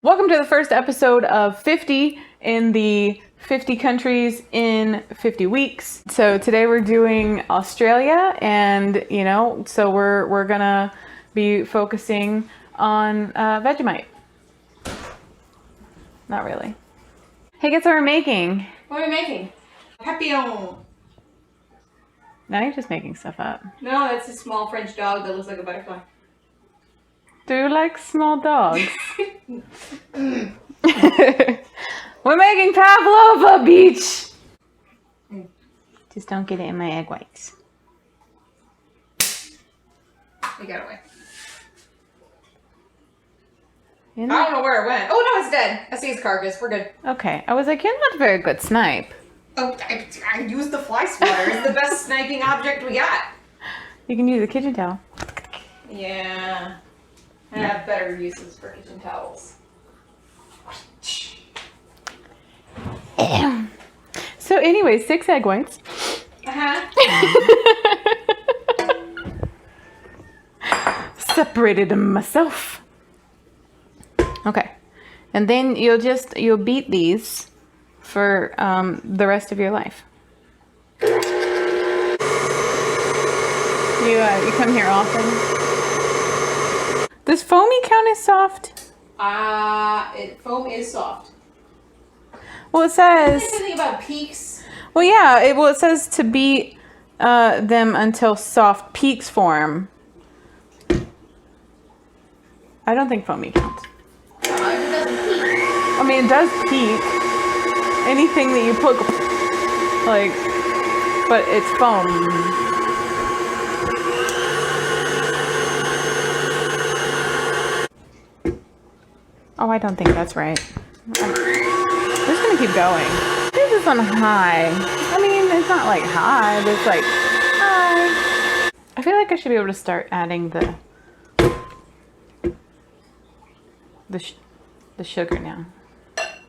Welcome to the first episode of 50 in the 50 countries in 50 weeks. So today we're doing Australia, and so we're gonna be focusing on Vegemite. Not really. Hey, guess what we're making? What are we making? Papillon. Now you're just making stuff up. No, that's a small French dog that looks like a butterfly. Do you like small dogs? We're making Pavlova, beach! Just don't get it in my egg whites. We got away. I don't know where it went. Oh no, it's dead. I see its carcass. We're good. Okay, I was like, you're not a very good snipe. Oh, I used the fly swatter. It's the best sniping object we got. You can use a kitchen towel. Yeah. I have better uses for kitchen towels. So anyway, 6 egg whites. Separated them myself. Okay. And then you'll beat these for the rest of your life. You come here often? Does foamy count as soft? Foam is soft. Well, it says... Something about peaks. Well, yeah. It says to beat them until soft peaks form. I don't think foamy counts. It doesn't peak. I mean, it does peak. Anything that you put, like, but it's foam. Oh, I don't think that's right. I'm just gonna keep going. This is on high. I mean, it's not like high, but it's like high. I feel like I should be able to start adding the sugar now.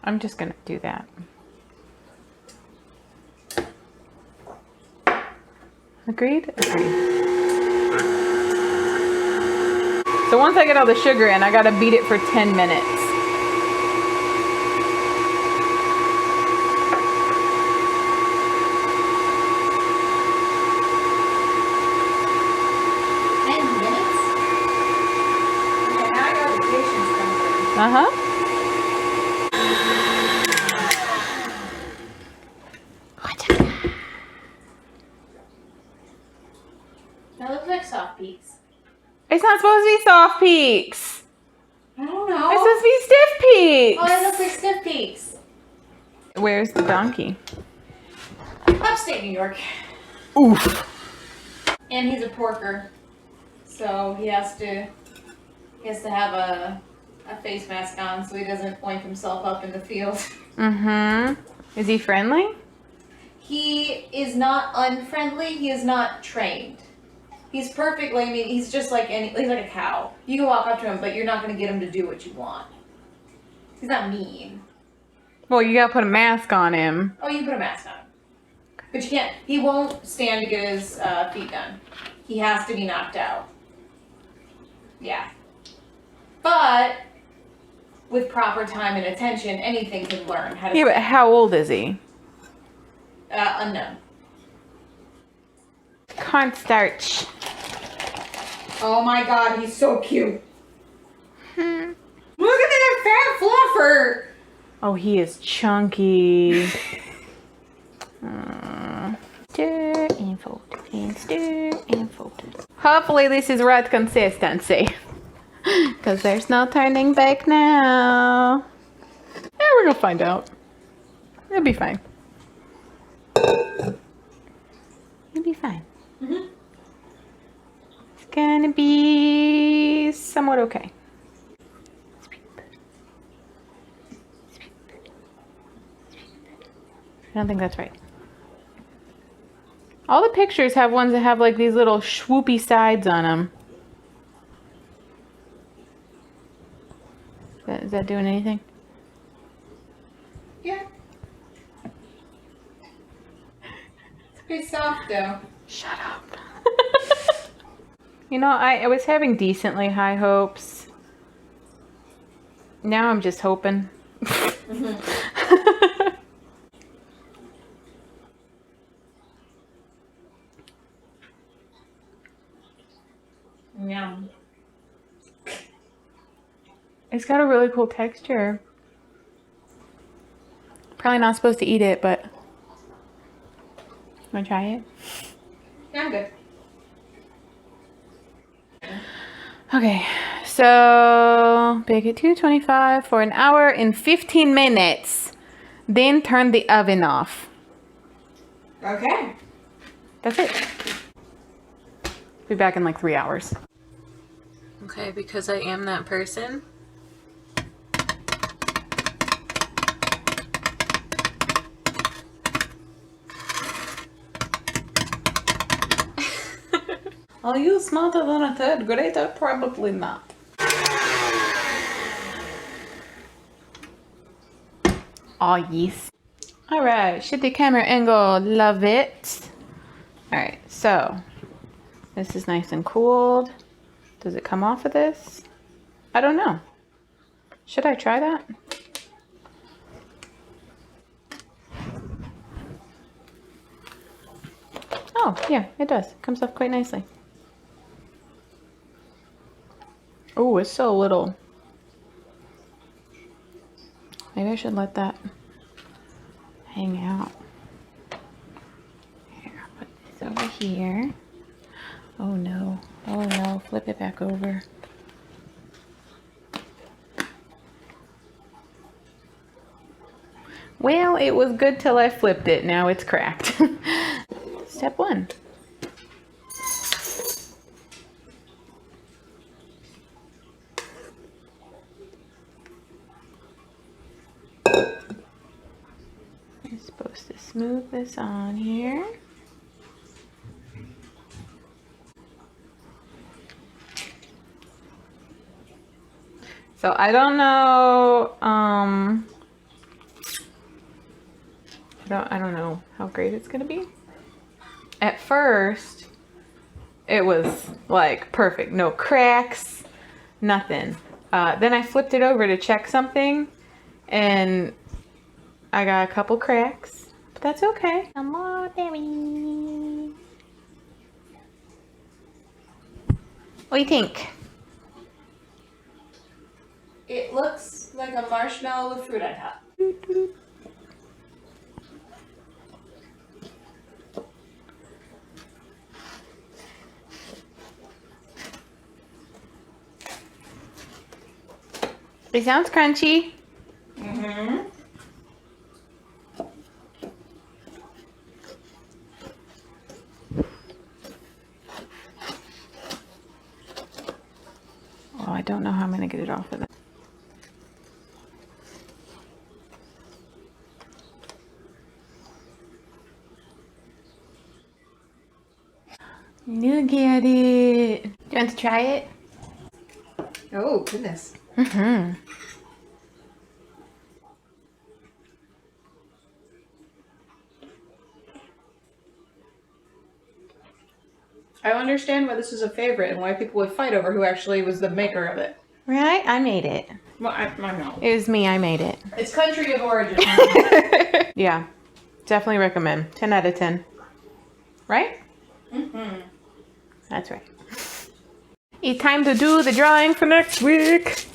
I'm just gonna do that. Agreed? Agreed. So once I get all the sugar in, I gotta beat it for 10 minutes. Uh-huh. That looks like soft peaks. It's not supposed to be soft peaks. I don't know. It's supposed to be stiff peaks. Oh, it looks like stiff peaks. Where's the donkey? Upstate New York. Oof. And he's a porker, so he has to have a face mask on so he doesn't oink himself up in the field. Mm-hmm. Is he friendly? He is not unfriendly. He is not trained. He's perfectly. I mean, he's just like he's like a cow. You can walk up to him, but you're not going to get him to do what you want. He's not mean. Well, you gotta put a mask on him. Oh, you can put a mask on him, but you can't. He won't stand to get his feet done. He has to be knocked out. Yeah. But with proper time and attention, anything can learn how to. Yeah, but how old is he? Unknown. Cornstarch. Oh my god, he's so cute. Look at that fat fluffer. Oh, he is chunky. Stir and fold, and stir and fold. Hopefully this is right consistency. Because there's no turning back now. Yeah, we're gonna find out. It'll be fine. It'll be fine. Mm-hmm. It's gonna be somewhat okay. I don't think that's right. All the pictures have ones that have like these little swoopy sides on them. Is that doing anything? Yeah. It's pretty soft though. Shut up. You know, I was having decently high hopes. Now I'm just hoping. Yum. It's got a really cool texture. Probably not supposed to eat it, but wanna try it? Yeah, I'm good. Okay, so bake at 225 for an hour in 15 minutes. Then turn the oven off. Okay. That's it. Be back in like 3 hours. Okay, because I am that person. Are you smarter than a third grader? Probably not. Oh, yes. All right, shift the camera angle. Love it. All right, so this is nice and cooled. Does it come off of this? I don't know. Should I try that? Oh, yeah, it does. It comes off quite nicely. Oh, it's still a little. Maybe I should let that hang out. Here, I'll put this over here. Oh no. Oh no, flip it back over. Well, it was good till I flipped it. Now it's cracked. Step 1. I'm supposed to smooth this on here. So I don't know, I don't know how great it's gonna be. At first, it was like perfect, no cracks, nothing. Then I flipped it over to check something, and I got a couple cracks, but that's okay. Come on, baby. What do you think? It looks like a marshmallow with fruit on top. It sounds crunchy. Mm-hmm. Oh, I don't know how I'm gonna get it off of that. Look at it. Do you want to try it? Oh, goodness. Mm-hmm. I understand why this is a favorite and why people would fight over who actually was the maker of it. Right? I made it. Well, I know. It was me. I made it. It's country of origin. Yeah. Definitely recommend. 10 out of 10. Right? Mm-hmm. That's right. It's time to do the drawing for next week.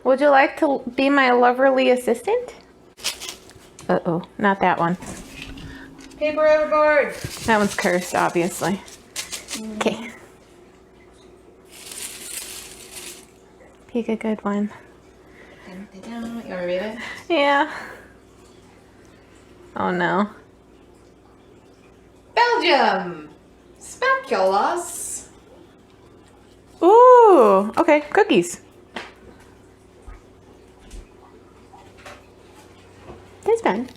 Would you like to be my loverly assistant? Uh-oh. Not that one. Paper overboard. That one's cursed, obviously. Okay. Pick a good one. You want me to read it? Yeah. Oh no. Belgium. Speculoos. Ooh. Okay. Cookies. That's fun.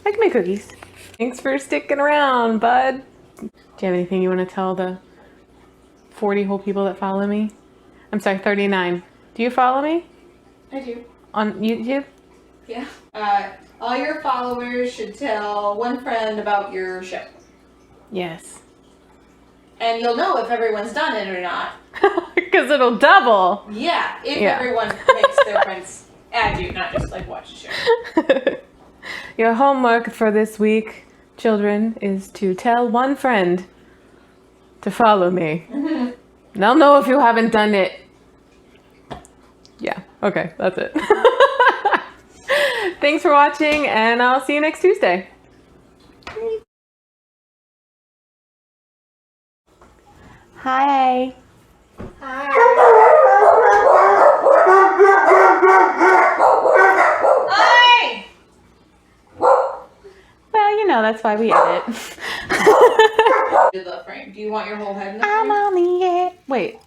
I can make cookies. Thanks for sticking around, bud. Do you have anything you want to tell the 40 whole people that follow me? I'm sorry, 39. Do you follow me I do. on YouTube? Yeah. All your followers should tell one friend about your show. Yes. And you'll know if everyone's done it or not. Because it'll double. Yeah, if Yeah. everyone makes their friends add you, not just like watch the show. Your homework for this week, children, is to tell one friend to follow me. And I'll know if you haven't done it. Yeah, okay, that's it. Thanks for watching, and I'll see you next Tuesday. Hi. Hi. Hi. Well, you know, that's why we edit. Do the frame. Do you want your whole head in the I'm frame? on the air. Wait.